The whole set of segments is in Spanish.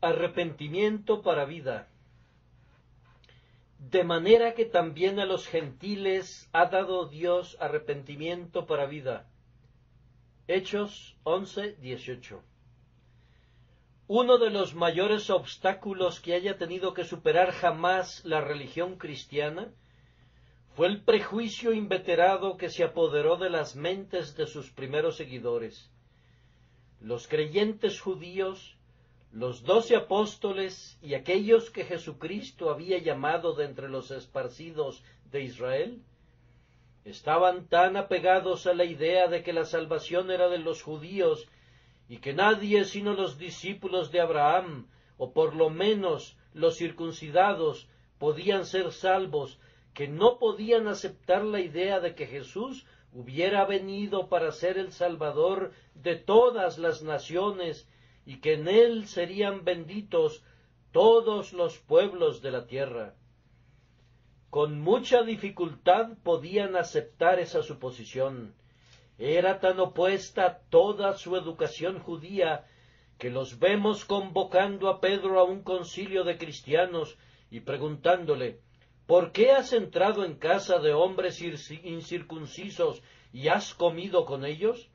Arrepentimiento para vida. De manera que también a los gentiles ha dado Dios arrepentimiento para vida. Hechos 11:18. Uno de los mayores obstáculos que haya tenido que superar jamás la religión cristiana fue el prejuicio inveterado que se apoderó de las mentes de sus primeros seguidores. Los creyentes judíos, los 12 apóstoles y aquellos que Jesucristo había llamado de entre los esparcidos de Israel, estaban tan apegados a la idea de que la salvación era de los judíos y que nadie sino los discípulos de Abraham, o por lo menos los circuncidados, podían ser salvos, que no podían aceptar la idea de que Jesús hubiera venido para ser el Salvador de todas las naciones y que en él serían benditos todos los pueblos de la tierra. Con mucha dificultad podían aceptar esa suposición. Era tan opuesta a toda su educación judía que los vemos convocando a Pedro a un concilio de cristianos y preguntándole: ¿por qué has entrado en casa de hombres incircuncisos y has comido con ellos?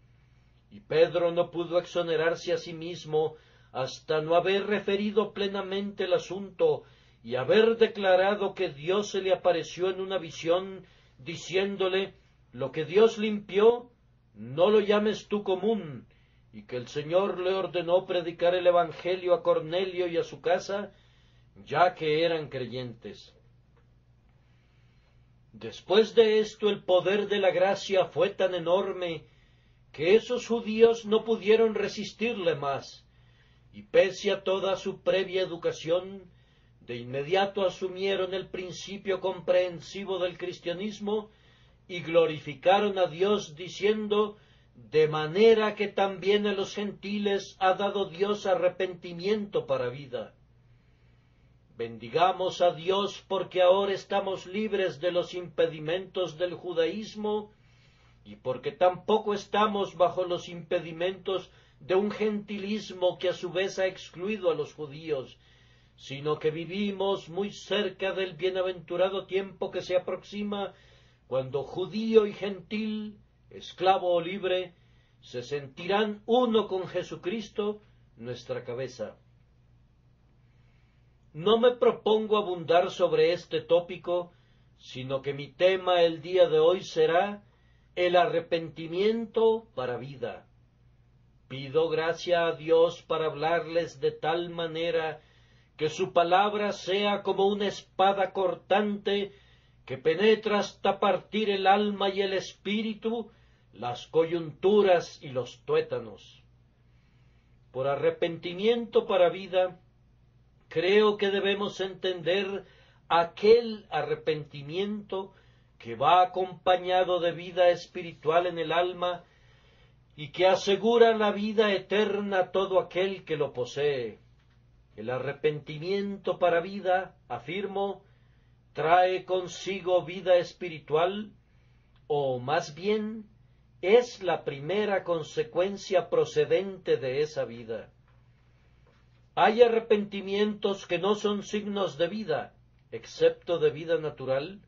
Y Pedro no pudo exonerarse a sí mismo hasta no haber referido plenamente el asunto y haber declarado que Dios se le apareció en una visión, diciéndole: lo que Dios limpió, no lo llames tú común, y que el Señor le ordenó predicar el Evangelio a Cornelio y a su casa, ya que eran creyentes. Después de esto, el poder de la gracia fue tan enorme que esos judíos no pudieron resistirle más, y pese a toda su previa educación, de inmediato asumieron el principio comprensivo del cristianismo y glorificaron a Dios diciendo: de manera que también a los gentiles ha dado Dios arrepentimiento para vida. Bendigamos a Dios porque ahora estamos libres de los impedimentos del judaísmo y porque tampoco estamos bajo los impedimentos de un gentilismo que a su vez ha excluido a los judíos, sino que vivimos muy cerca del bienaventurado tiempo que se aproxima, cuando judío y gentil, esclavo o libre, se sentirán uno con Jesucristo, nuestra cabeza. No me propongo abundar sobre este tópico, sino que mi tema el día de hoy será el arrepentimiento para vida. Pido gracia a Dios para hablarles de tal manera que su palabra sea como una espada cortante que penetra hasta partir el alma y el espíritu, las coyunturas y los tuétanos. Por arrepentimiento para vida, creo que debemos entender aquel arrepentimiento que va acompañado de vida espiritual en el alma y que asegura la vida eterna a todo aquel que lo posee. El arrepentimiento para vida, afirmo, trae consigo vida espiritual, o más bien, es la primera consecuencia procedente de esa vida. Hay arrepentimientos que no son signos de vida, excepto de vida natural,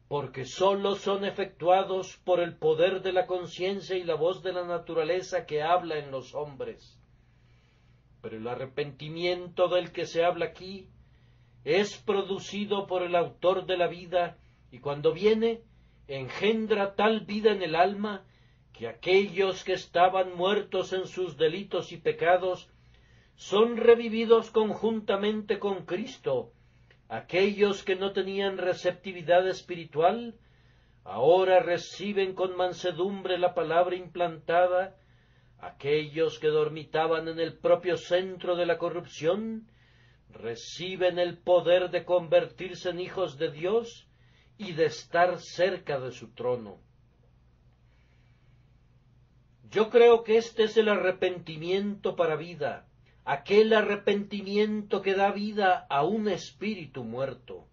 porque sólo son efectuados por el poder de la conciencia y la voz de la naturaleza que habla en los hombres. Pero el arrepentimiento del que se habla aquí es producido por el autor de la vida, y cuando viene, engendra tal vida en el alma, que aquellos que estaban muertos en sus delitos y pecados son revividos conjuntamente con Cristo. Aquellos que no tenían receptividad espiritual, ahora reciben con mansedumbre la palabra implantada. Aquellos que dormitaban en el propio centro de la corrupción, reciben el poder de convertirse en hijos de Dios y de estar cerca de su trono. Yo creo que este es el arrepentimiento para vida, aquel arrepentimiento que da vida a un espíritu muerto.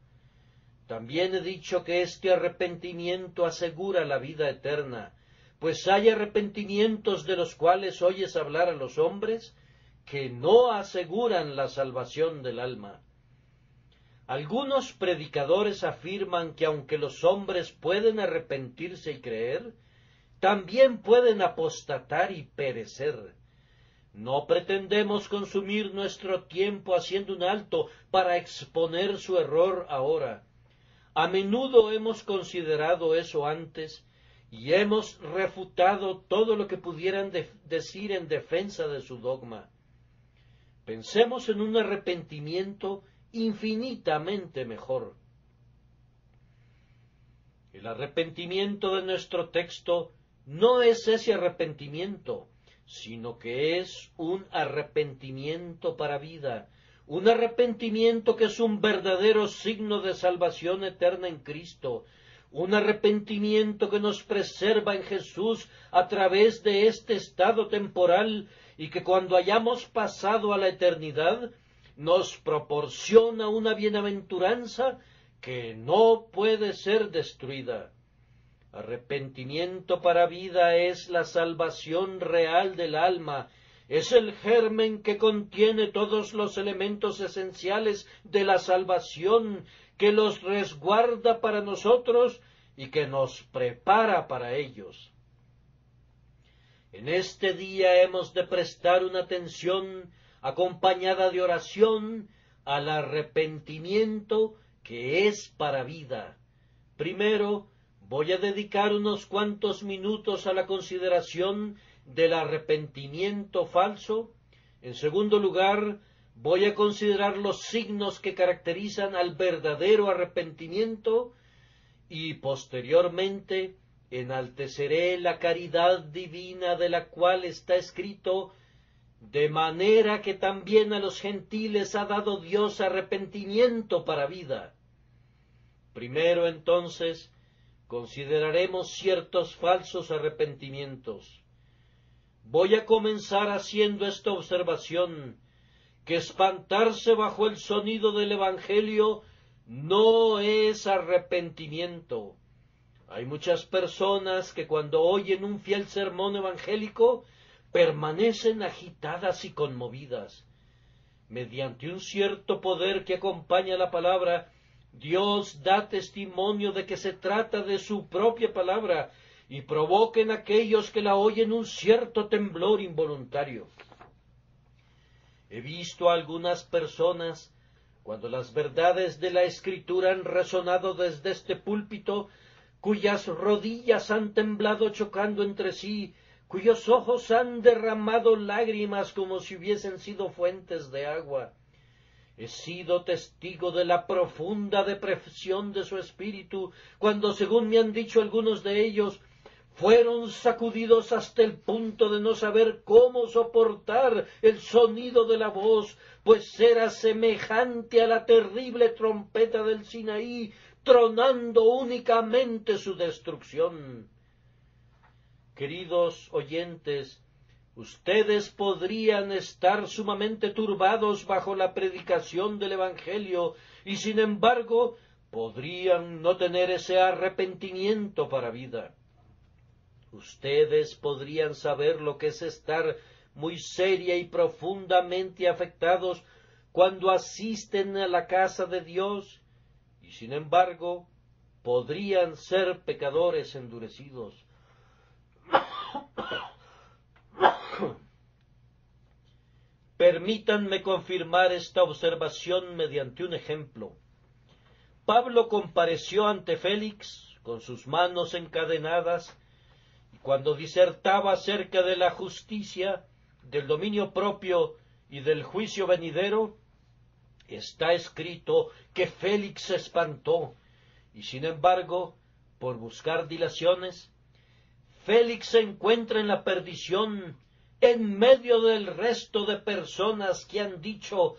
También he dicho que este arrepentimiento asegura la vida eterna, pues hay arrepentimientos de los cuales oyes hablar a los hombres que no aseguran la salvación del alma. Algunos predicadores afirman que aunque los hombres pueden arrepentirse y creer, también pueden apostatar y perecer. No pretendemos consumir nuestro tiempo haciendo un alto para exponer su error ahora. A menudo hemos considerado eso antes y hemos refutado todo lo que pudieran decir en defensa de su dogma. Pensemos en un arrepentimiento infinitamente mejor. El arrepentimiento de nuestro texto no es ese arrepentimiento, sino que es un arrepentimiento para vida, un arrepentimiento que es un verdadero signo de salvación eterna en Cristo, un arrepentimiento que nos preserva en Jesús a través de este estado temporal y que cuando hayamos pasado a la eternidad nos proporciona una bienaventuranza que no puede ser destruida. Arrepentimiento para vida es la salvación real del alma, es el germen que contiene todos los elementos esenciales de la salvación, que los resguarda para nosotros y que nos prepara para ellos. En este día hemos de prestar una atención acompañada de oración al arrepentimiento que es para vida. Primero, voy a dedicar unos cuantos minutos a la consideración del arrepentimiento falso. En segundo lugar, voy a considerar los signos que caracterizan al verdadero arrepentimiento y posteriormente enalteceré la caridad divina de la cual está escrito: de manera que también a los gentiles ha dado Dios arrepentimiento para vida. Primero, entonces, consideraremos ciertos falsos arrepentimientos. Voy a comenzar haciendo esta observación, que espantarse bajo el sonido del Evangelio no es arrepentimiento. Hay muchas personas que cuando oyen un fiel sermón evangélico permanecen agitadas y conmovidas. Mediante un cierto poder que acompaña la palabra, Dios da testimonio de que se trata de su propia palabra y provoca en aquellos que la oyen un cierto temblor involuntario. He visto a algunas personas, cuando las verdades de la Escritura han resonado desde este púlpito, cuyas rodillas han temblado chocando entre sí, cuyos ojos han derramado lágrimas como si hubiesen sido fuentes de agua. He sido testigo de la profunda depresión de su espíritu, cuando, según me han dicho algunos de ellos, fueron sacudidos hasta el punto de no saber cómo soportar el sonido de la voz, pues era semejante a la terrible trompeta del Sinaí, tronando únicamente su destrucción. Queridos oyentes, ustedes podrían estar sumamente turbados bajo la predicación del Evangelio y, sin embargo, podrían no tener ese arrepentimiento para vida. Ustedes podrían saber lo que es estar muy seria y profundamente afectados cuando asisten a la casa de Dios y, sin embargo, podrían ser pecadores endurecidos. Permítanme confirmar esta observación mediante un ejemplo. Pablo compareció ante Félix con sus manos encadenadas y cuando disertaba acerca de la justicia, del dominio propio y del juicio venidero, está escrito que Félix se espantó y, sin embargo, por buscar dilaciones, Félix se encuentra en la perdición en medio del resto de personas que han dicho: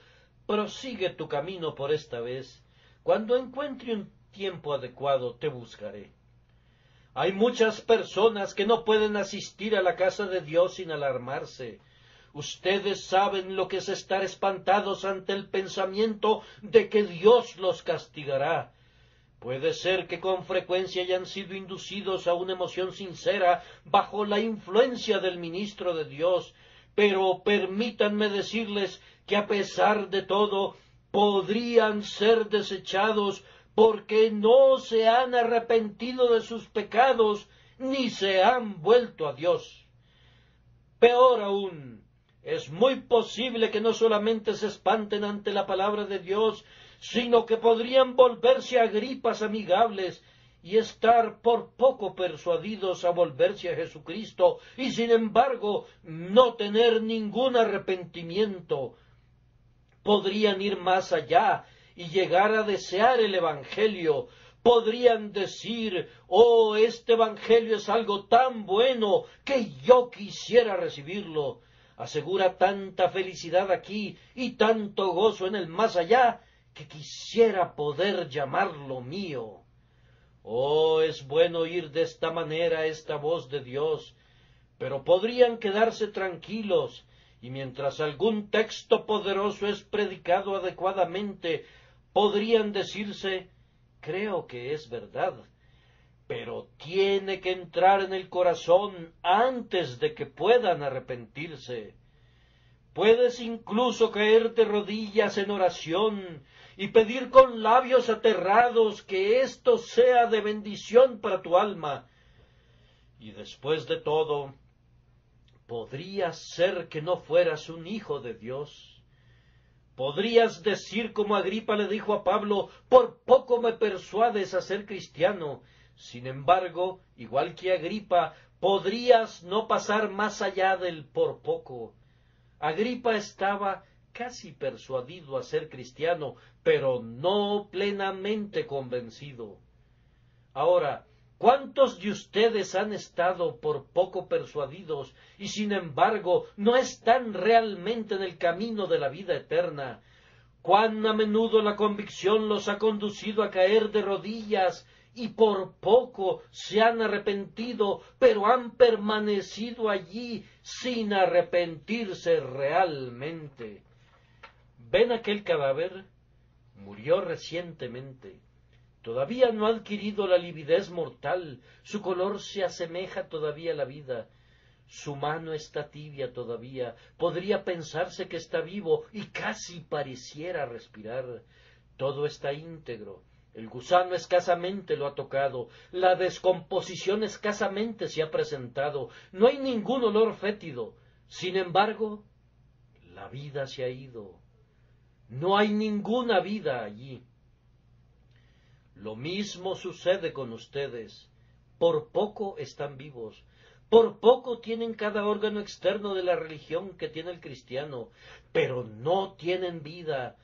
prosigue tu camino por esta vez, cuando encuentre un tiempo adecuado te buscaré. Hay muchas personas que no pueden asistir a la casa de Dios sin alarmarse. Ustedes saben lo que es estar espantados ante el pensamiento de que Dios los castigará. Puede ser que con frecuencia hayan sido inducidos a una emoción sincera bajo la influencia del ministro de Dios, pero permítanme decirles que a pesar de todo podrían ser desechados porque no se han arrepentido de sus pecados ni se han vuelto a Dios. Peor aún, es muy posible que no solamente se espanten ante la palabra de Dios, sino que podrían volverse Agripas amigables y estar por poco persuadidos a volverse a Jesucristo, y sin embargo no tener ningún arrepentimiento. Podrían ir más allá y llegar a desear el Evangelio. Podrían decir, oh, este Evangelio es algo tan bueno que yo quisiera recibirlo. Asegura tanta felicidad aquí y tanto gozo en el más allá, que quisiera poder llamarlo mío. Oh, es bueno oír de esta manera esta voz de Dios, pero podrían quedarse tranquilos, y mientras algún texto poderoso es predicado adecuadamente, podrían decirse, creo que es verdad, pero tiene que entrar en el corazón antes de que puedan arrepentirse. Puedes incluso caer de rodillas en oración y pedir con labios aterrados que esto sea de bendición para tu alma. Y después de todo, podrías ser que no fueras un hijo de Dios. Podrías decir como Agripa le dijo a Pablo, por poco me persuades a ser cristiano. Sin embargo, igual que Agripa, podrías no pasar más allá del por poco. Agripa estaba casi persuadido a ser cristiano, pero no plenamente convencido. Ahora, ¿cuántos de ustedes han estado por poco persuadidos y sin embargo no están realmente en el camino de la vida eterna? ¿Cuán a menudo la convicción los ha conducido a caer de rodillas y por poco se han arrepentido, pero han permanecido allí sin arrepentirse realmente? ¿Ven aquel cadáver? Murió recientemente. Todavía no ha adquirido la lividez mortal, su color se asemeja todavía a la vida, su mano está tibia todavía, podría pensarse que está vivo y casi pareciera respirar. Todo está íntegro. El gusano escasamente lo ha tocado, la descomposición escasamente se ha presentado, no hay ningún olor fétido. Sin embargo, la vida se ha ido. No hay ninguna vida allí. Lo mismo sucede con ustedes. Por poco están vivos. Por poco tienen cada órgano externo de la religión que tiene el cristiano, pero no tienen vida.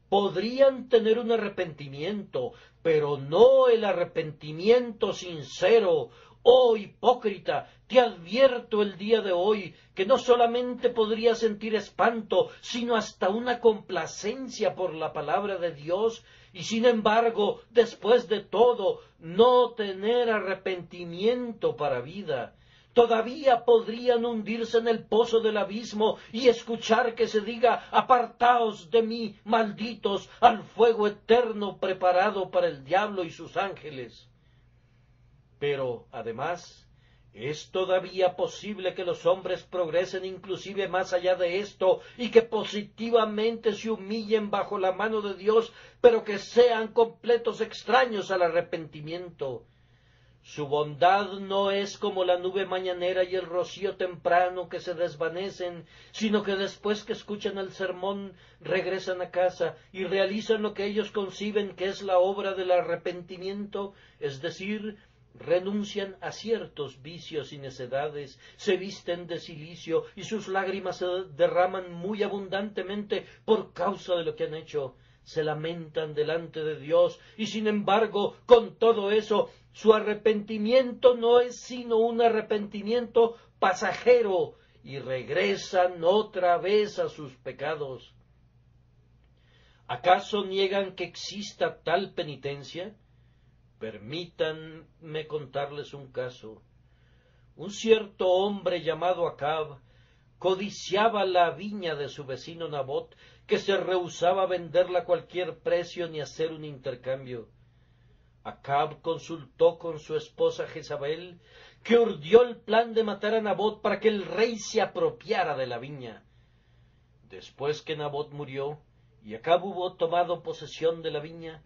Podrían tener un arrepentimiento, pero no el arrepentimiento sincero. Oh hipócrita, te advierto el día de hoy que no solamente podrías sentir espanto, sino hasta una complacencia por la palabra de Dios, y sin embargo, después de todo, no tener arrepentimiento para vida. Todavía podrían hundirse en el pozo del abismo y escuchar que se diga, apartaos de mí, malditos, al fuego eterno preparado para el diablo y sus ángeles. Pero, además, es todavía posible que los hombres progresen inclusive más allá de esto y que positivamente se humillen bajo la mano de Dios, pero que sean completos extraños al arrepentimiento. Su bondad no es como la nube mañanera y el rocío temprano que se desvanecen, sino que después que escuchan el sermón regresan a casa y realizan lo que ellos conciben que es la obra del arrepentimiento, es decir, renuncian a ciertos vicios y necedades, se visten de cilicio y sus lágrimas se derraman muy abundantemente por causa de lo que han hecho. Se lamentan delante de Dios y sin embargo, con todo eso, su arrepentimiento no es sino un arrepentimiento pasajero y regresan otra vez a sus pecados. ¿Acaso niegan que exista tal penitencia? Permítanme contarles un caso. Un cierto hombre llamado Acab codiciaba la viña de su vecino Nabot, que se rehusaba a venderla a cualquier precio ni hacer un intercambio. Acab consultó con su esposa Jezabel, que urdió el plan de matar a Nabot para que el rey se apropiara de la viña. Después que Nabot murió y Acab hubo tomado posesión de la viña,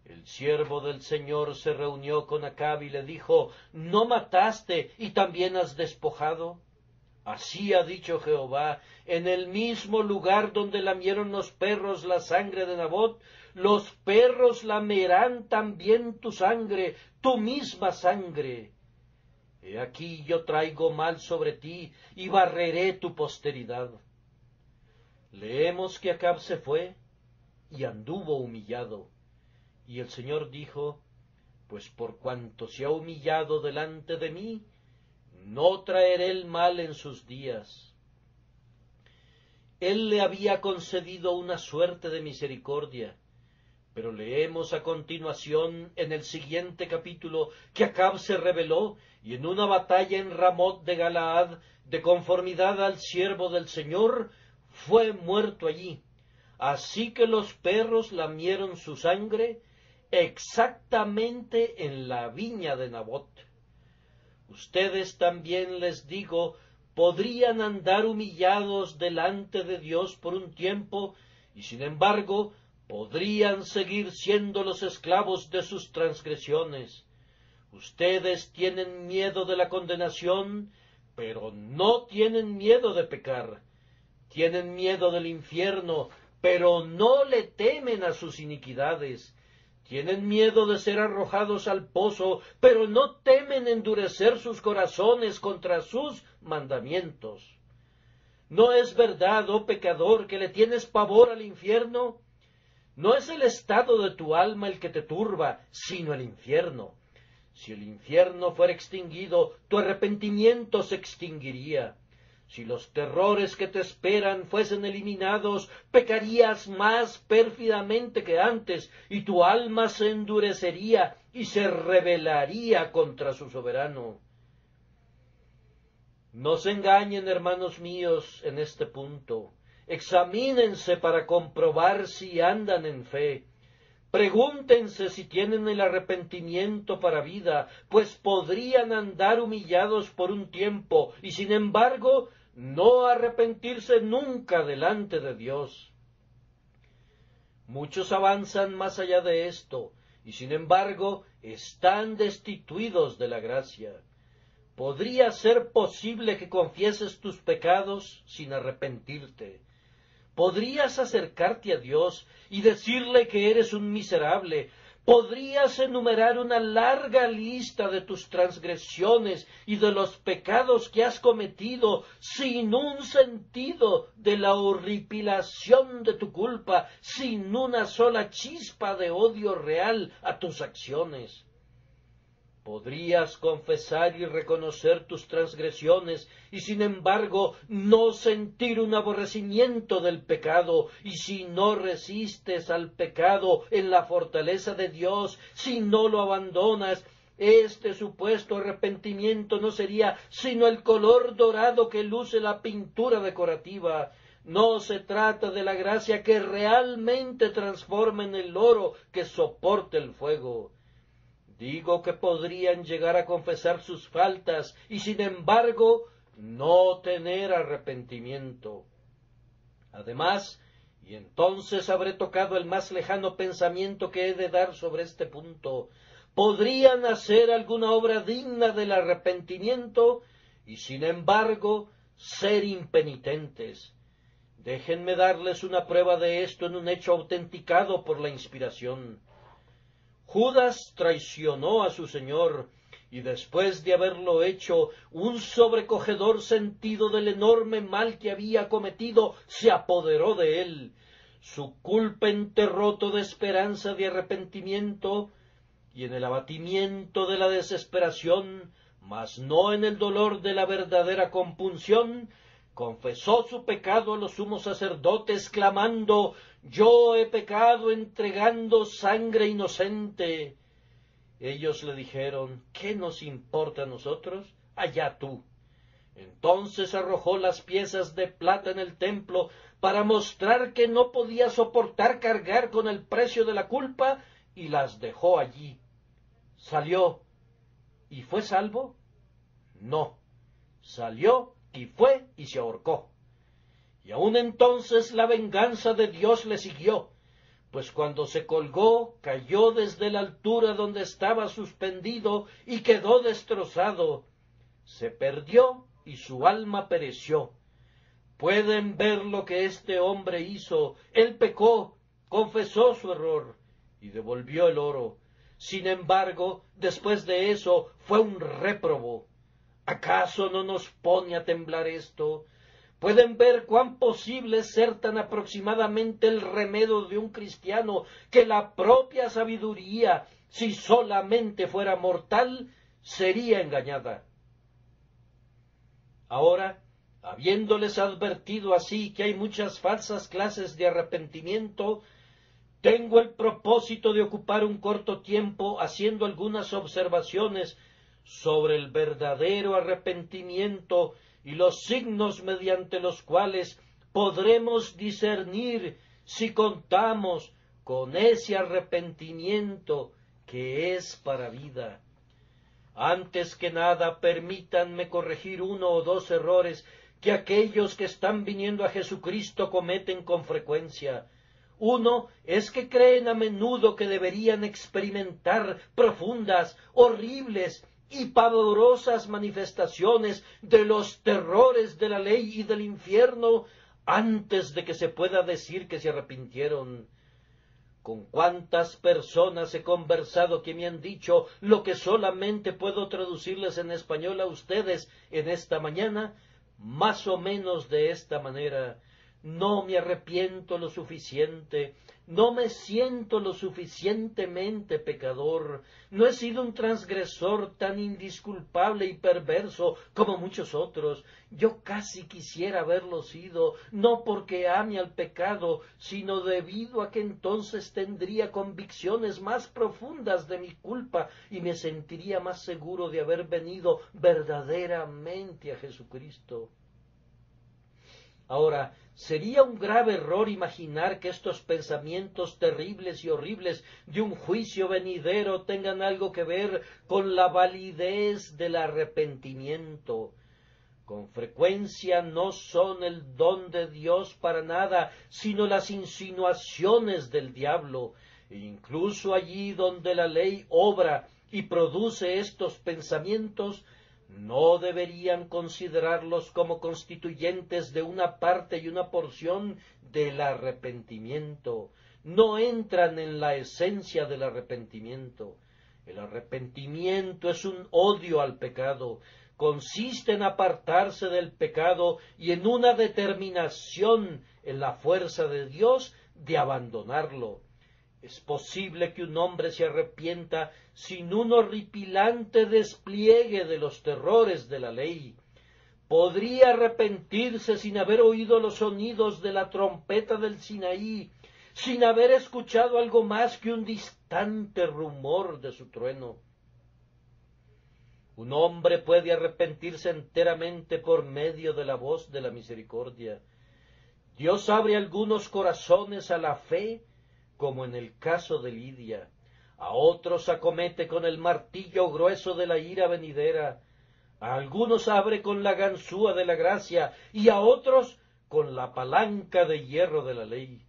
el siervo del Señor se reunió con Acab y le dijo: ¿No mataste y también has despojado? Así ha dicho Jehová: en el mismo lugar donde lamieron los perros la sangre de Nabot, los perros lamerán también tu sangre, tu misma sangre. He aquí yo traigo mal sobre ti, y barreré tu posteridad. Leemos que Acab se fue, y anduvo humillado. Y el Señor dijo: pues por cuanto se ha humillado delante de mí, no traeré el mal en sus días. Él le había concedido una suerte de misericordia, pero leemos a continuación en el siguiente capítulo que Acab se rebeló y en una batalla en Ramot de Galaad, de conformidad al siervo del Señor, fue muerto allí. Así que los perros lamieron su sangre exactamente en la viña de Nabot. Ustedes también, les digo, podrían andar humillados delante de Dios por un tiempo, y sin embargo podrían seguir siendo los esclavos de sus transgresiones. Ustedes tienen miedo de la condenación, pero no tienen miedo de pecar. Tienen miedo del infierno, pero no le temen a sus iniquidades. Tienen miedo de ser arrojados al pozo, pero no temen endurecer sus corazones contra sus mandamientos. ¿No es verdad, oh pecador, que le tienes pavor al infierno? No es el estado de tu alma el que te turba, sino el infierno. Si el infierno fuera extinguido, tu arrepentimiento se extinguiría. Si los terrores que te esperan fuesen eliminados, pecarías más pérfidamente que antes, y tu alma se endurecería y se rebelaría contra su soberano. No se engañen, hermanos míos, en este punto. Examínense para comprobar si andan en fe. Pregúntense si tienen el arrepentimiento para vida, pues podrían andar humillados por un tiempo y sin embargo no arrepentirse nunca delante de Dios. Muchos avanzan más allá de esto y sin embargo están destituidos de la gracia. ¿Podría ser posible que confieses tus pecados sin arrepentirte? ¿Podrías acercarte a Dios y decirle que eres un miserable? ¿Podrías enumerar una larga lista de tus transgresiones y de los pecados que has cometido sin un sentido de la horripilación de tu culpa, sin una sola chispa de odio real a tus acciones? Podrías confesar y reconocer tus transgresiones y sin embargo no sentir un aborrecimiento del pecado, y si no resistes al pecado en la fortaleza de Dios, si no lo abandonas, este supuesto arrepentimiento no sería sino el color dorado que luce la pintura decorativa. No se trata de la gracia que realmente transforma en el oro que soporte el fuego. Digo que podrían llegar a confesar sus faltas y sin embargo no tener arrepentimiento. Además, y entonces habré tocado el más lejano pensamiento que he de dar sobre este punto, podrían hacer alguna obra digna del arrepentimiento y sin embargo ser impenitentes. Déjenme darles una prueba de esto en un hecho autenticado por la inspiración. Judas traicionó a su Señor, y después de haberlo hecho, un sobrecogedor sentido del enorme mal que había cometido se apoderó de él. Su culpa enterró toda esperanza de arrepentimiento, y en el abatimiento de la desesperación, mas no en el dolor de la verdadera compunción, confesó su pecado a los sumos sacerdotes, clamando: «Yo he pecado entregando sangre inocente». Ellos le dijeron: «¿Qué nos importa a nosotros? Allá tú». Entonces arrojó las piezas de plata en el templo para mostrar que no podía soportar cargar con el precio de la culpa, y las dejó allí. ¿Salió y fue salvo? No, salió y fue y se ahorcó. Y aun entonces la venganza de Dios le siguió, pues cuando se colgó, cayó desde la altura donde estaba suspendido y quedó destrozado. Se perdió y su alma pereció. Pueden ver lo que este hombre hizo. Él pecó, confesó su error y devolvió el oro. Sin embargo, después de eso, fue un réprobo. ¿Acaso no nos pone a temblar esto? Pueden ver cuán posible es ser tan aproximadamente el remedio de un cristiano que la propia sabiduría, si solamente fuera mortal, sería engañada. Ahora, habiéndoles advertido así que hay muchas falsas clases de arrepentimiento, tengo el propósito de ocupar un corto tiempo haciendo algunas observaciones sobre el verdadero arrepentimiento y los signos mediante los cuales podremos discernir si contamos con ese arrepentimiento que es para vida. Antes que nada, permítanme corregir uno o dos errores que aquellos que están viniendo a Jesucristo cometen con frecuencia. Uno es que creen a menudo que deberían experimentar profundas, horribles y pavorosas manifestaciones de los terrores de la ley y del infierno antes de que se pueda decir que se arrepintieron. ¿Con cuántas personas he conversado que me han dicho lo que solamente puedo traducirles en español a ustedes en esta mañana? Más o menos de esta manera: no me arrepiento lo suficiente, no me siento lo suficientemente pecador, no he sido un transgresor tan indisculpable y perverso como muchos otros. Yo casi quisiera haberlo sido, no porque ame al pecado, sino debido a que entonces tendría convicciones más profundas de mi culpa y me sentiría más seguro de haber venido verdaderamente a Jesucristo. Ahora, sería un grave error imaginar que estos pensamientos terribles y horribles de un juicio venidero tengan algo que ver con la validez del arrepentimiento. Con frecuencia no son el don de Dios para nada, sino las insinuaciones del diablo. E incluso allí donde la ley obra y produce estos pensamientos, no deberían considerarlos como constituyentes de una parte y una porción del arrepentimiento. No entran en la esencia del arrepentimiento. El arrepentimiento es un odio al pecado, consiste en apartarse del pecado y en una determinación en la fuerza de Dios de abandonarlo. Es posible que un hombre se arrepienta sin un horripilante despliegue de los terrores de la ley. Podría arrepentirse sin haber oído los sonidos de la trompeta del Sinaí, sin haber escuchado algo más que un distante rumor de su trueno. Un hombre puede arrepentirse enteramente por medio de la voz de la misericordia. Dios abre algunos corazones a la fe, como en el caso de Lidia. A otros acomete con el martillo grueso de la ira venidera. A algunos abre con la ganzúa de la gracia y a otros con la palanca de hierro de la ley.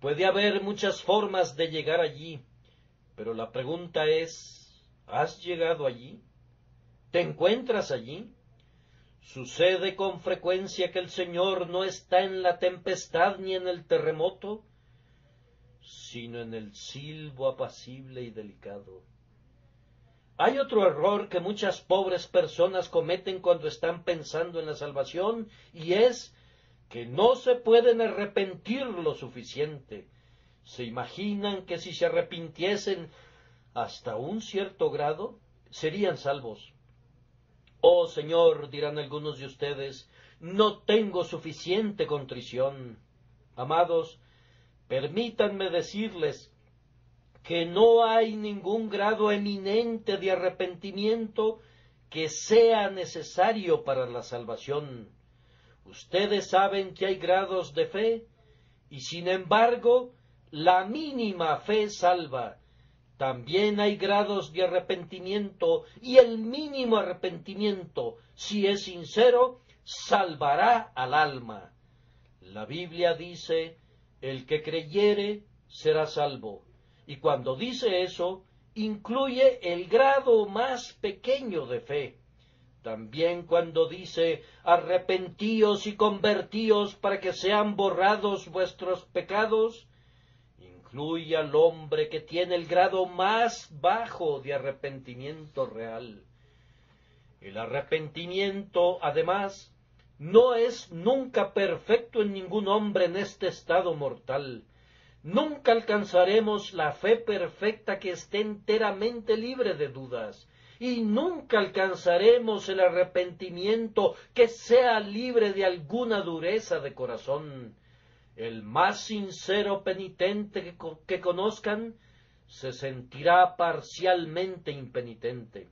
Puede haber muchas formas de llegar allí, pero la pregunta es: ¿has llegado allí? ¿Te encuentras allí? ¿Sucede con frecuencia que el Señor no está en la tempestad ni en el terremoto, sino en el silbo apacible y delicado? Hay otro error que muchas pobres personas cometen cuando están pensando en la salvación, y es que no se pueden arrepentir lo suficiente. Se imaginan que si se arrepintiesen hasta un cierto grado, serían salvos. Oh Señor, dirán algunos de ustedes, no tengo suficiente contrición. Amados, permítanme decirles que no hay ningún grado eminente de arrepentimiento que sea necesario para la salvación. Ustedes saben que hay grados de fe, y sin embargo, la mínima fe salva. También hay grados de arrepentimiento, y el mínimo arrepentimiento, si es sincero, salvará al alma. La Biblia dice, el que creyere será salvo. Y cuando dice eso, incluye el grado más pequeño de fe. También cuando dice, arrepentíos y convertíos para que sean borrados vuestros pecados, incluye al hombre que tiene el grado más bajo de arrepentimiento real. El arrepentimiento, además, no es nunca perfecto en ningún hombre en este estado mortal. Nunca alcanzaremos la fe perfecta que esté enteramente libre de dudas, y nunca alcanzaremos el arrepentimiento que sea libre de alguna dureza de corazón. El más sincero penitente que conozcan se sentirá parcialmente impenitente.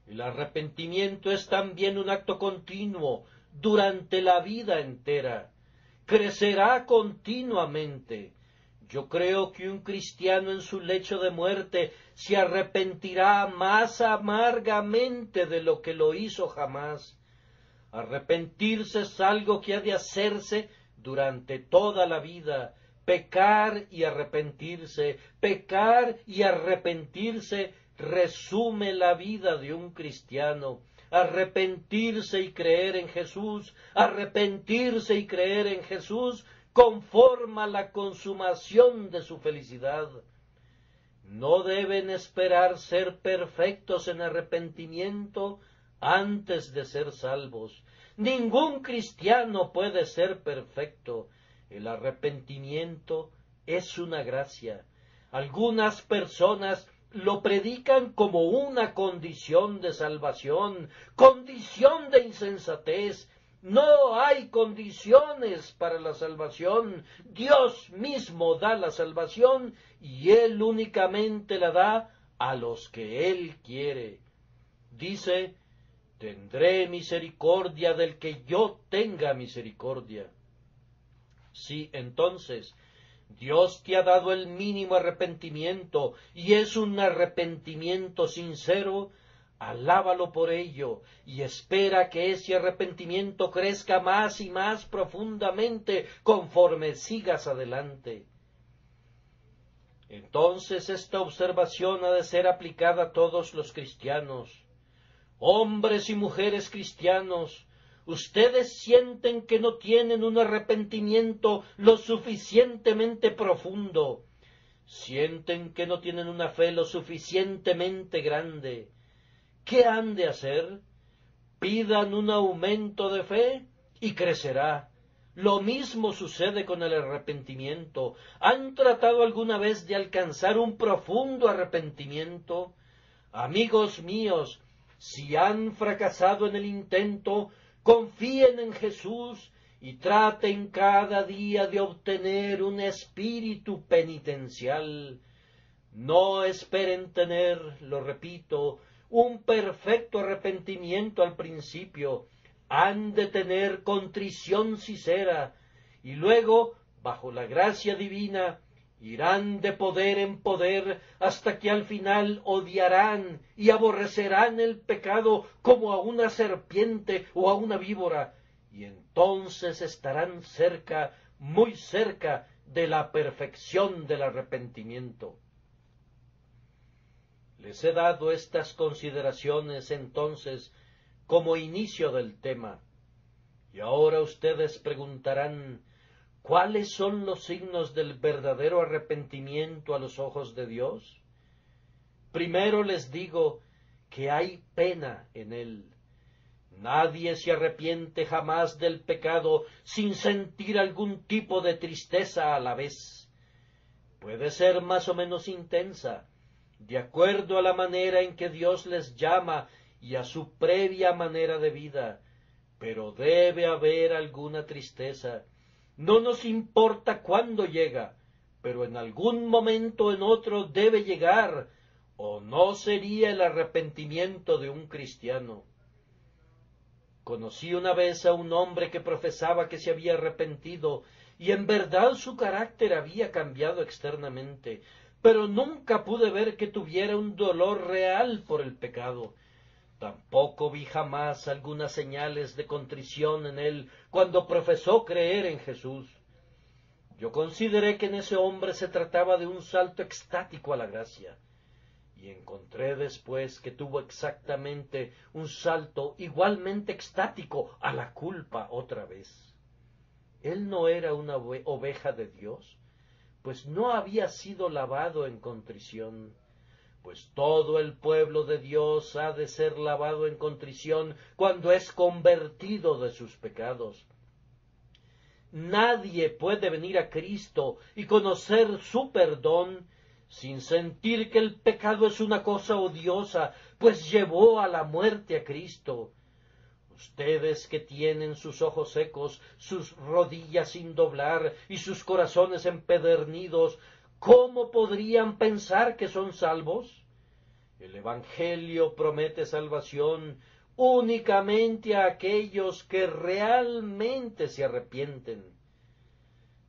El arrepentimiento es también un acto continuo durante la vida entera. Crecerá continuamente. Yo creo que un cristiano en su lecho de muerte se arrepentirá más amargamente de lo que lo hizo jamás. Arrepentirse es algo que ha de hacerse durante toda la vida. Pecar y arrepentirse resume la vida de un cristiano. Arrepentirse y creer en Jesús, conforma la consumación de su felicidad. No deben esperar ser perfectos en arrepentimiento antes de ser salvos. Ningún cristiano puede ser perfecto. El arrepentimiento es una gracia. Algunas personas lo predican como una condición de salvación, condición de insensatez. No hay condiciones para la salvación. Dios mismo da la salvación y Él únicamente la da a los que Él quiere. Dice, tendré misericordia del que yo tenga misericordia. Sí, entonces, Dios te ha dado el mínimo arrepentimiento, y es un arrepentimiento sincero. Alábalo por ello, y espera que ese arrepentimiento crezca más y más profundamente conforme sigas adelante. Entonces esta observación ha de ser aplicada a todos los cristianos. Hombres y mujeres cristianos, ustedes sienten que no tienen un arrepentimiento lo suficientemente profundo, sienten que no tienen una fe lo suficientemente grande. ¿Qué han de hacer? Pidan un aumento de fe y crecerá. Lo mismo sucede con el arrepentimiento. ¿Han tratado alguna vez de alcanzar un profundo arrepentimiento? Amigos míos, si han fracasado en el intento, confíen en Jesús y traten cada día de obtener un espíritu penitencial. No esperen tener, lo repito, un perfecto arrepentimiento al principio. Han de tener contrición sincera, y luego, bajo la gracia divina, irán de poder en poder hasta que al final odiarán y aborrecerán el pecado como a una serpiente o a una víbora, y entonces estarán cerca, muy cerca, de la perfección del arrepentimiento. Les he dado estas consideraciones entonces como inicio del tema. Y ahora ustedes preguntarán, ¿cuáles son los signos del verdadero arrepentimiento a los ojos de Dios? Primero les digo que hay pena en él. Nadie se arrepiente jamás del pecado sin sentir algún tipo de tristeza a la vez. Puede ser más o menos intensa, de acuerdo a la manera en que Dios les llama y a su previa manera de vida, pero debe haber alguna tristeza. No nos importa cuándo llega, pero en algún momento o en otro debe llegar, o no sería el arrepentimiento de un cristiano. Conocí una vez a un hombre que profesaba que se había arrepentido, y en verdad su carácter había cambiado externamente, pero nunca pude ver que tuviera un dolor real por el pecado. Tampoco vi jamás algunas señales de contrición en él cuando profesó creer en Jesús. Yo consideré que en ese hombre se trataba de un salto extático a la gracia, y encontré después que tuvo exactamente un salto igualmente extático a la culpa otra vez. Él no era una oveja de Dios, pues no había sido lavado en contrición, pues todo el pueblo de Dios ha de ser lavado en contrición cuando es convertido de sus pecados. Nadie puede venir a Cristo y conocer su perdón sin sentir que el pecado es una cosa odiosa, pues llevó a la muerte a Cristo. Ustedes que tienen sus ojos secos, sus rodillas sin doblar y sus corazones empedernidos, ¿cómo podrían pensar que son salvos? El Evangelio promete salvación únicamente a aquellos que realmente se arrepienten.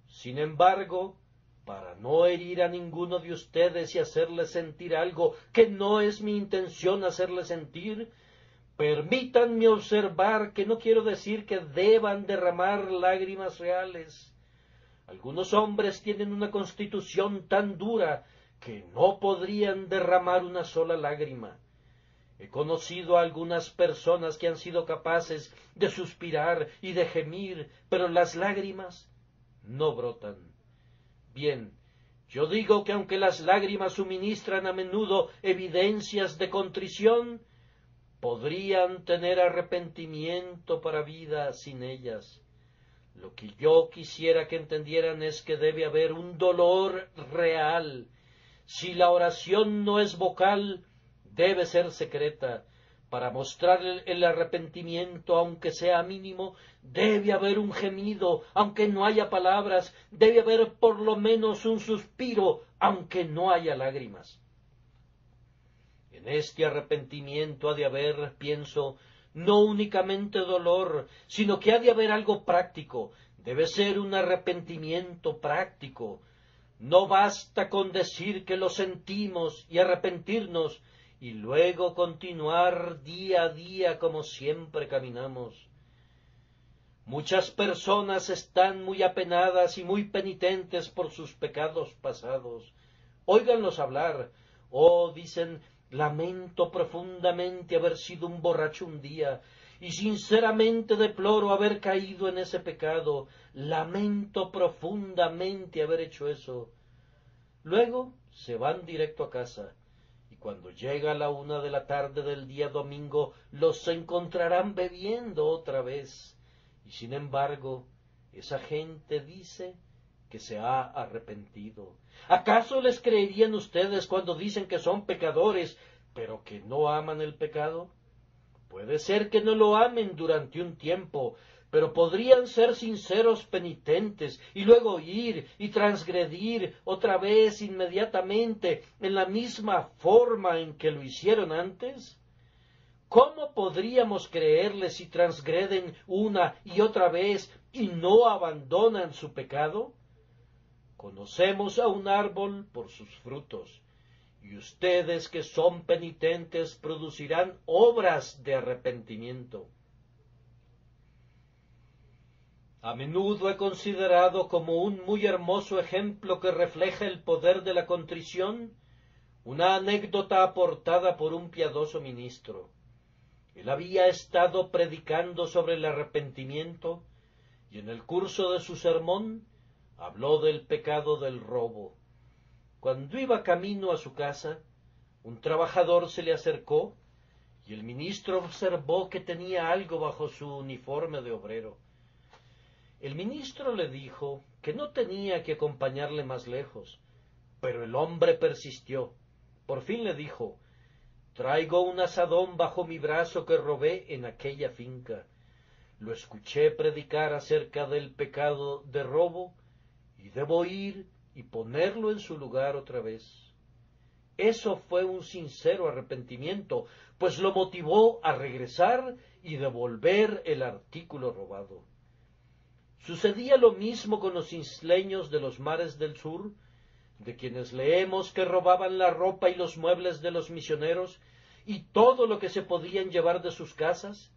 Sin embargo, para no herir a ninguno de ustedes y hacerles sentir algo que no es mi intención hacerles sentir, permítanme observar que no quiero decir que deban derramar lágrimas reales. Algunos hombres tienen una constitución tan dura que no podrían derramar una sola lágrima. He conocido a algunas personas que han sido capaces de suspirar y de gemir, pero las lágrimas no brotan. Bien, yo digo que aunque las lágrimas suministran a menudo evidencias de contrición, podrían tener arrepentimiento para vida sin ellas. Lo que yo quisiera que entendieran es que debe haber un dolor real. Si la oración no es vocal, debe ser secreta. Para mostrar el arrepentimiento, aunque sea mínimo, debe haber un gemido, aunque no haya palabras, debe haber por lo menos un suspiro, aunque no haya lágrimas. En este arrepentimiento ha de haber, pienso, no únicamente dolor, sino que ha de haber algo práctico. Debe ser un arrepentimiento práctico. No basta con decir que lo sentimos y arrepentirnos, y luego continuar día a día como siempre caminamos. Muchas personas están muy apenadas y muy penitentes por sus pecados pasados. Óiganlos hablar. Oh, dicen, lamento profundamente haber sido un borracho un día, y sinceramente deploro haber caído en ese pecado. Lamento profundamente haber hecho eso. Luego se van directo a casa, y cuando llega la 1 de la tarde del día domingo, los encontrarán bebiendo otra vez. Y sin embargo, esa gente dice que se ha arrepentido. ¿Acaso les creerían ustedes cuando dicen que son pecadores, pero que no aman el pecado? Puede ser que no lo amen durante un tiempo, pero podrían ser sinceros penitentes y luego ir y transgredir otra vez inmediatamente en la misma forma en que lo hicieron antes. ¿Cómo podríamos creerles si transgreden una y otra vez y no abandonan su pecado? Conocemos a un árbol por sus frutos, y ustedes que son penitentes producirán obras de arrepentimiento. A menudo he considerado como un muy hermoso ejemplo que refleja el poder de la contrición una anécdota aportada por un piadoso ministro. Él había estado predicando sobre el arrepentimiento y en el curso de su sermón habló del pecado del robo. Cuando iba camino a su casa, un trabajador se le acercó y el ministro observó que tenía algo bajo su uniforme de obrero. El ministro le dijo que no tenía que acompañarle más lejos, pero el hombre persistió. Por fin le dijo: «Traigo un azadón bajo mi brazo que robé en aquella finca. Lo escuché predicar acerca del pecado de robo y debo ir y ponerlo en su lugar otra vez». Eso fue un sincero arrepentimiento, pues lo motivó a regresar y devolver el artículo robado. Sucedía lo mismo con los isleños de los mares del sur, de quienes leemos que robaban la ropa y los muebles de los misioneros y todo lo que se podían llevar de sus casas,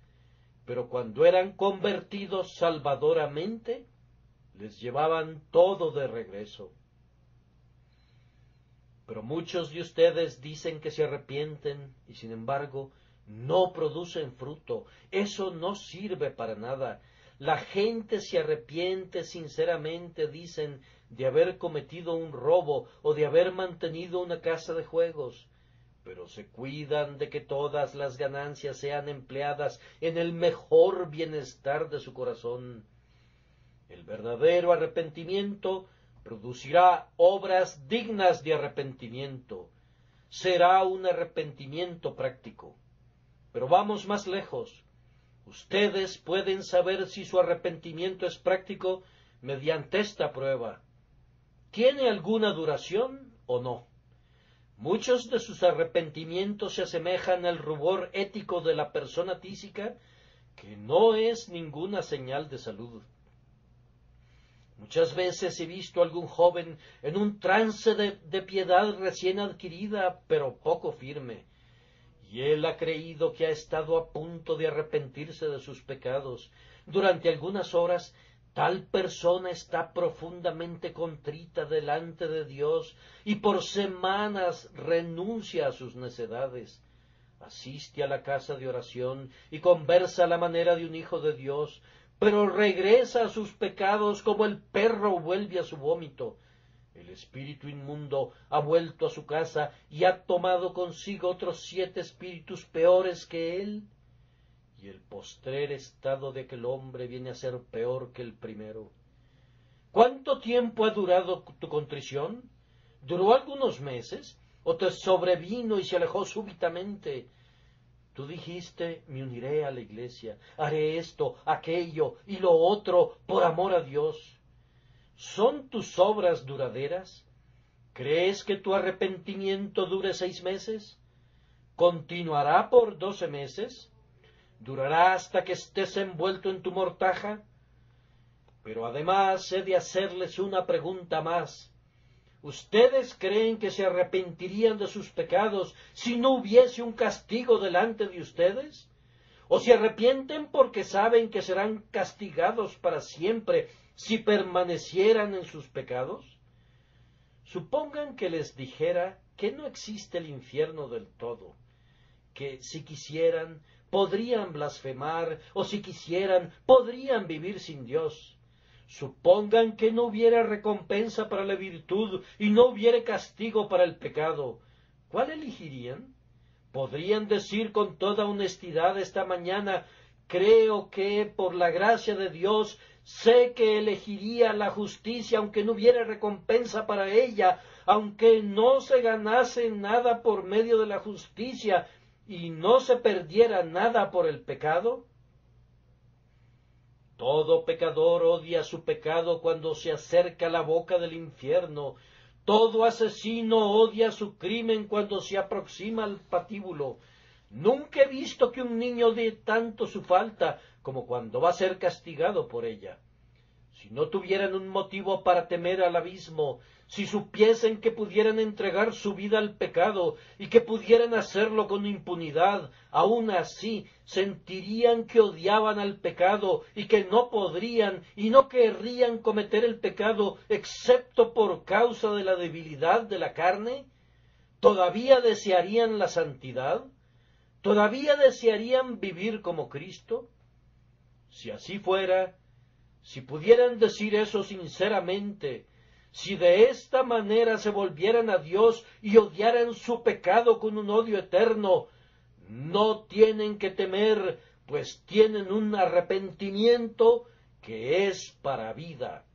pero cuando eran convertidos salvadoramente, les llevaban todo de regreso. Pero muchos de ustedes dicen que se arrepienten y sin embargo no producen fruto. Eso no sirve para nada. La gente se arrepiente sinceramente, dicen, de haber cometido un robo o de haber mantenido una casa de juegos, pero se cuidan de que todas las ganancias sean empleadas en el mejor bienestar de su corazón. El verdadero arrepentimiento producirá obras dignas de arrepentimiento. Será un arrepentimiento práctico. Pero vamos más lejos. Ustedes pueden saber si su arrepentimiento es práctico mediante esta prueba. ¿Tiene alguna duración o no? Muchos de sus arrepentimientos se asemejan al rubor ético de la persona tísica, que no es ninguna señal de salud. Muchas veces he visto a algún joven en un trance de piedad recién adquirida, pero poco firme, y él ha creído que ha estado a punto de arrepentirse de sus pecados. Durante algunas horas, tal persona está profundamente contrita delante de Dios y por semanas renuncia a sus necedades. Asiste a la casa de oración y conversa a la manera de un hijo de Dios, pero regresa a sus pecados como el perro vuelve a su vómito. El espíritu inmundo ha vuelto a su casa y ha tomado consigo otros 7 espíritus peores que él, y el postrer estado de aquel hombre viene a ser peor que el primero. ¿Cuánto tiempo ha durado tu contrición? ¿Duró algunos meses? ¿O te sobrevino y se alejó súbitamente? Tú dijiste, me uniré a la iglesia, haré esto, aquello y lo otro por amor a Dios. ¿Son tus obras duraderas? ¿Crees que tu arrepentimiento dure 6 meses? ¿Continuará por 12 meses? ¿Durará hasta que estés envuelto en tu mortaja? Pero además he de hacerles una pregunta más. ¿Ustedes creen que se arrepentirían de sus pecados si no hubiese un castigo delante de ustedes? ¿O se arrepienten porque saben que serán castigados para siempre si permanecieran en sus pecados? Supongan que les dijera que no existe el infierno del todo, que si quisieran podrían blasfemar o si quisieran podrían vivir sin Dios. Supongan que no hubiera recompensa para la virtud y no hubiera castigo para el pecado. ¿Cuál elegirían? ¿Podrían decir con toda honestidad esta mañana, creo que por la gracia de Dios sé que elegiría la justicia aunque no hubiera recompensa para ella, aunque no se ganase nada por medio de la justicia y no se perdiera nada por el pecado? Todo pecador odia su pecado cuando se acerca a la boca del infierno. Todo asesino odia su crimen cuando se aproxima al patíbulo. Nunca he visto que un niño odie tanto su falta como cuando va a ser castigado por ella. Si no tuvieran un motivo para temer al abismo, si supiesen que pudieran entregar su vida al pecado y que pudieran hacerlo con impunidad, aun así sentirían que odiaban al pecado y que no podrían y no querrían cometer el pecado excepto por causa de la debilidad de la carne. ¿Todavía desearían la santidad? ¿Todavía desearían vivir como Cristo? Si así fuera, si pudieran decir eso sinceramente, si de esta manera se volvieran a Dios y odiaran su pecado con un odio eterno, no tienen que temer, pues tienen un arrepentimiento que es para vida.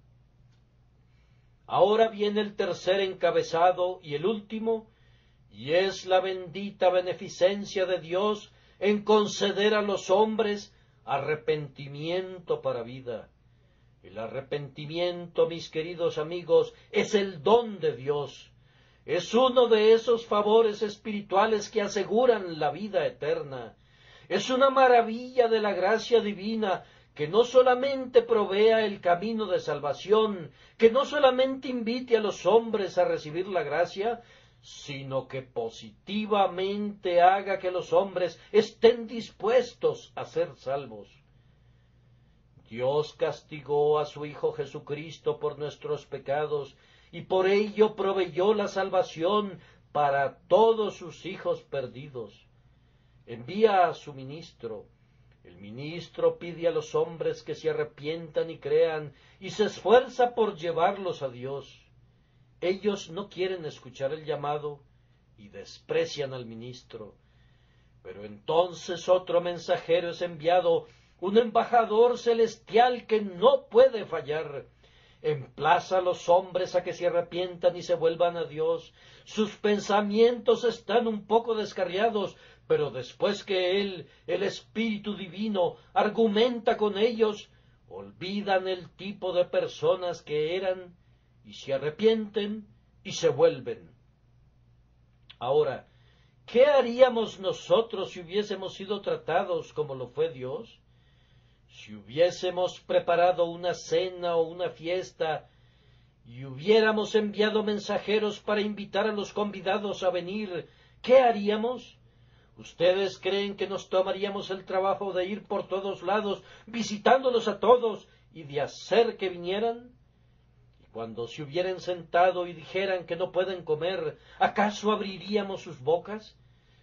Ahora viene el tercer encabezado y el último, y es la bendita beneficencia de Dios en conceder a los hombres arrepentimiento para vida. El arrepentimiento, mis queridos amigos, es el don de Dios. Es uno de esos favores espirituales que aseguran la vida eterna. Es una maravilla de la gracia divina que no solamente provea el camino de salvación, que no solamente invite a los hombres a recibir la gracia, sino que positivamente haga que los hombres estén dispuestos a ser salvos. Dios castigó a su Hijo Jesucristo por nuestros pecados, y por ello proveyó la salvación para todos sus hijos perdidos. Envía a su ministro. El ministro pide a los hombres que se arrepientan y crean, y se esfuerza por llevarlos a Dios. Ellos no quieren escuchar el llamado y desprecian al ministro. Pero entonces otro mensajero es enviado, un embajador celestial que no puede fallar. Emplaza a los hombres a que se arrepientan y se vuelvan a Dios. Sus pensamientos están un poco descarriados, pero después que Él, el Espíritu Divino, argumenta con ellos, olvidan el tipo de personas que eran y se arrepienten y se vuelven. Ahora, ¿qué haríamos nosotros si hubiésemos sido tratados como lo fue Dios? Si hubiésemos preparado una cena o una fiesta y hubiéramos enviado mensajeros para invitar a los convidados a venir, ¿qué haríamos? ¿Ustedes creen que nos tomaríamos el trabajo de ir por todos lados, visitándolos a todos y de hacer que vinieran? Y cuando se hubieran sentado y dijeran que no pueden comer, ¿acaso abriríamos sus bocas?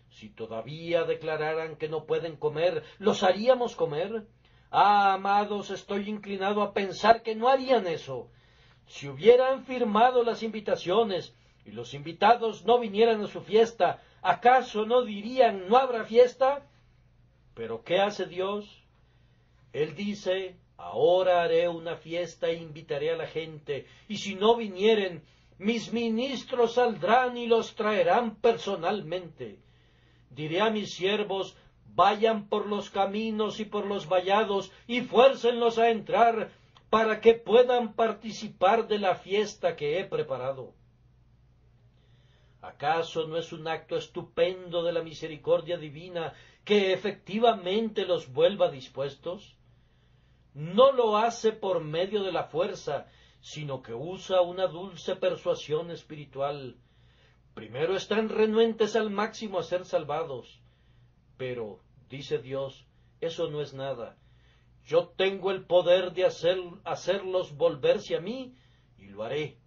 Si todavía declararan que no pueden comer, ¿los haríamos comer? Ah, amados, estoy inclinado a pensar que no harían eso. Si hubieran firmado las invitaciones y los invitados no vinieran a su fiesta, ¿acaso no dirían no habrá fiesta? Pero ¿qué hace Dios? Él dice, ahora haré una fiesta e invitaré a la gente, y si no vinieren, mis ministros saldrán y los traerán personalmente. Diré a mis siervos, vayan por los caminos y por los vallados y fuércenlos a entrar para que puedan participar de la fiesta que he preparado. ¿Acaso no es un acto estupendo de la misericordia divina que efectivamente los vuelva dispuestos? No lo hace por medio de la fuerza, sino que usa una dulce persuasión espiritual. Primero están renuentes al máximo a ser salvados. Pero, dice Dios, eso no es nada. Yo tengo el poder de hacerlos volverse a mí, y lo haré.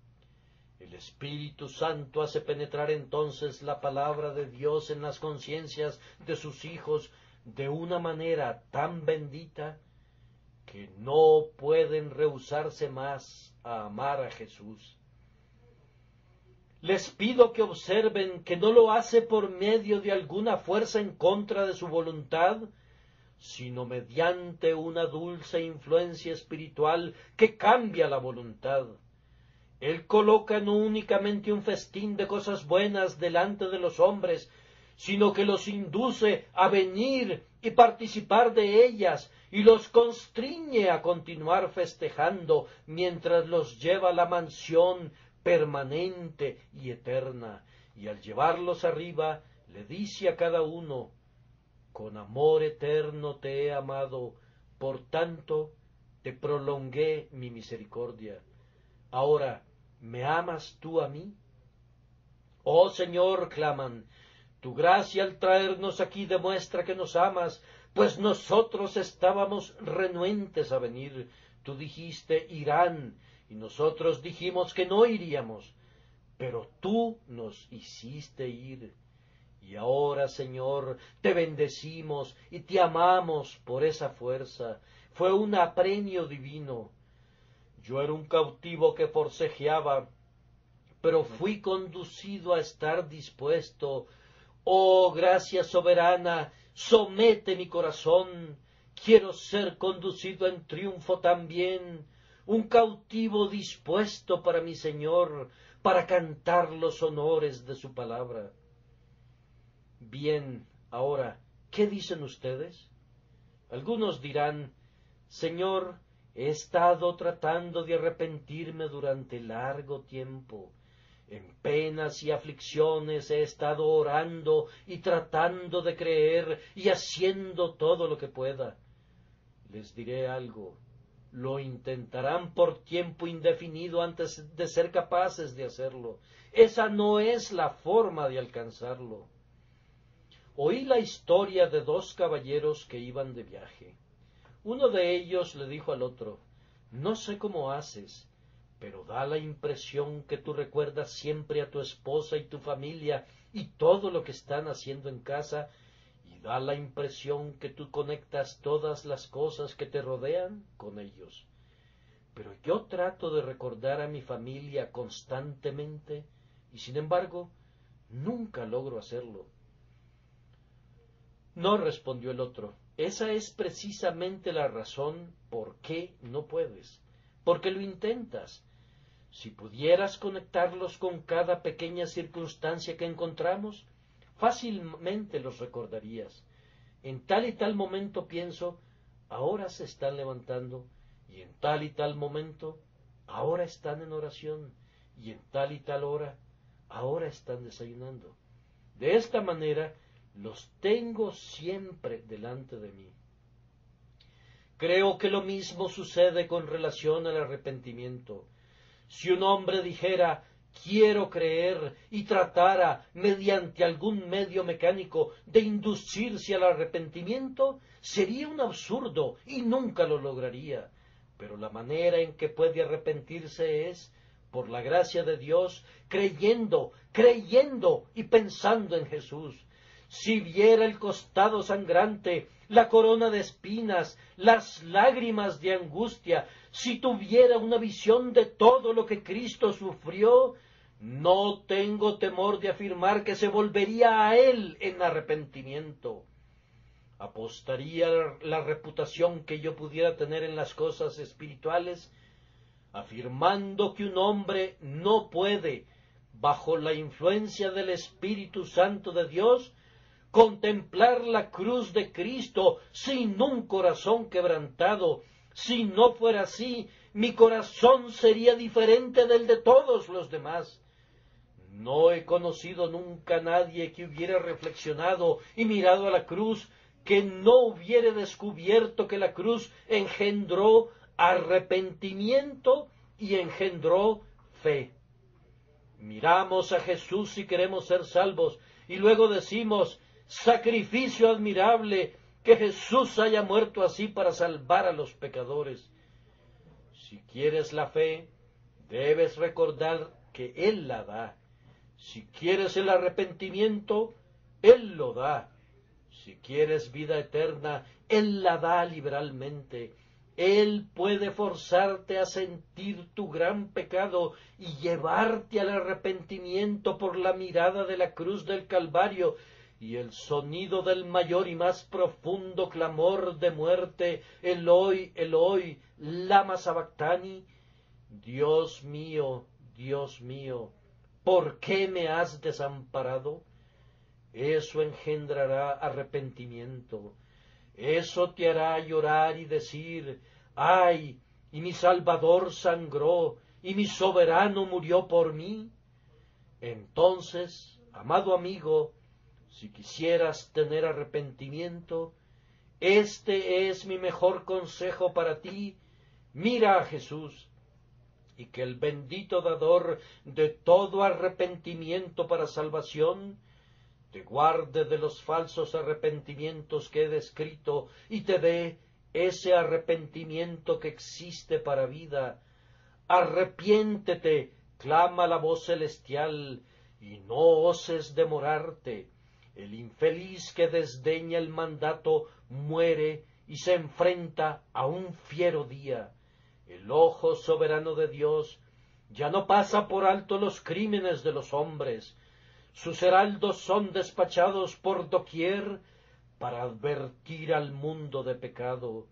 El Espíritu Santo hace penetrar entonces la palabra de Dios en las conciencias de sus hijos de una manera tan bendita que no pueden rehusarse más a amar a Jesús. Les pido que observen que no lo hace por medio de alguna fuerza en contra de su voluntad, sino mediante una dulce influencia espiritual que cambia la voluntad. Él coloca no únicamente un festín de cosas buenas delante de los hombres, sino que los induce a venir y participar de ellas, y los constriñe a continuar festejando mientras los lleva a la mansión permanente y eterna, y al llevarlos arriba le dice a cada uno, con amor eterno te he amado, por tanto te prolongué mi misericordia. Ahora, ¿me amas tú a mí? Oh Señor, claman, tu gracia al traernos aquí demuestra que nos amas, pues nosotros estábamos renuentes a venir. Tú dijiste, irán, y nosotros dijimos que no iríamos, pero tú nos hiciste ir. Y ahora, Señor, te bendecimos y te amamos por esa fuerza. Fue un apremio divino. Yo era un cautivo que forcejeaba, pero fui conducido a estar dispuesto. Oh, gracia soberana, somete mi corazón. Quiero ser conducido en triunfo también, un cautivo dispuesto para mi Señor, para cantar los honores de su palabra. Bien, ahora, ¿qué dicen ustedes? Algunos dirán, Señor, he estado tratando de arrepentirme durante largo tiempo. En penas y aflicciones he estado orando y tratando de creer y haciendo todo lo que pueda. Les diré algo, lo intentarán por tiempo indefinido antes de ser capaces de hacerlo. Esa no es la forma de alcanzarlo. Oí la historia de dos caballeros que iban de viaje. Uno de ellos le dijo al otro, no sé cómo haces, pero da la impresión que tú recuerdas siempre a tu esposa y tu familia y todo lo que están haciendo en casa, y da la impresión que tú conectas todas las cosas que te rodean con ellos. Pero yo trato de recordar a mi familia constantemente y sin embargo nunca logro hacerlo. No, respondió el otro, esa es precisamente la razón por qué no puedes, porque lo intentas. Si pudieras conectarlos con cada pequeña circunstancia que encontramos, fácilmente los recordarías. En tal y tal momento pienso, ahora se están levantando, y en tal y tal momento, ahora están en oración, y en tal y tal hora, ahora están desayunando. De esta manera, los tengo siempre delante de mí. Creo que lo mismo sucede con relación al arrepentimiento. Si un hombre dijera, quiero creer, y tratara, mediante algún medio mecánico, de inducirse al arrepentimiento, sería un absurdo y nunca lo lograría. Pero la manera en que puede arrepentirse es, por la gracia de Dios, creyendo y pensando en Jesús. Si viera el costado sangrante, la corona de espinas, las lágrimas de angustia, si tuviera una visión de todo lo que Cristo sufrió, no tengo temor de afirmar que se volvería a Él en arrepentimiento. Apostaría la reputación que yo pudiera tener en las cosas espirituales, afirmando que un hombre no puede, bajo la influencia del Espíritu Santo de Dios, contemplar la cruz de Cristo sin un corazón quebrantado. Si no fuera así, mi corazón sería diferente del de todos los demás. No he conocido nunca a nadie que hubiera reflexionado y mirado a la cruz, que no hubiera descubierto que la cruz engendró arrepentimiento y engendró fe. Miramos a Jesús si queremos ser salvos, y luego decimos, sacrificio admirable, que Jesús haya muerto así para salvar a los pecadores. Si quieres la fe, debes recordar que Él la da. Si quieres el arrepentimiento, Él lo da. Si quieres vida eterna, Él la da liberalmente. Él puede forzarte a sentir tu gran pecado y llevarte al arrepentimiento por la mirada de la cruz del Calvario y el sonido del mayor y más profundo clamor de muerte, Eloi, Eloi, lama sabactani. Dios mío, ¿por qué me has desamparado? Eso engendrará arrepentimiento. Eso te hará llorar y decir, ¡ay! Y mi Salvador sangró, y mi soberano murió por mí. Entonces, amado amigo, si quisieras tener arrepentimiento, este es mi mejor consejo para ti. Mira a Jesús, y que el bendito dador de todo arrepentimiento para salvación te guarde de los falsos arrepentimientos que he descrito y te dé ese arrepentimiento que existe para vida. Arrepiéntete, clama la voz celestial, y no oses demorarte. El infeliz que desdeña el mandato muere y se enfrenta a un fiero día. El ojo soberano de Dios ya no pasa por alto los crímenes de los hombres. Sus heraldos son despachados por doquier para advertir al mundo de pecado.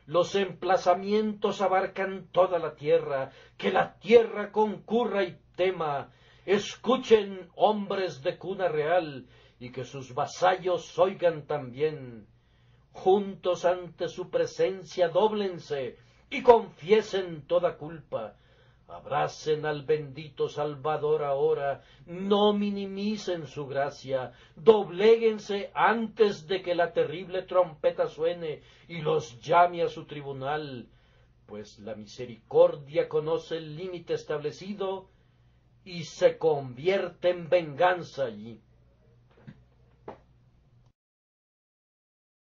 Los emplazamientos abarcan toda la tierra, que la tierra concurra y tema. Escuchen, hombres de cuna real, y que sus vasallos oigan también. Juntos ante su presencia dóblense y confiesen toda culpa. Abracen al bendito Salvador ahora, no minimicen su gracia, dobléguense antes de que la terrible trompeta suene y los llame a su tribunal, pues la misericordia conoce el límite establecido y se convierte en venganza allí.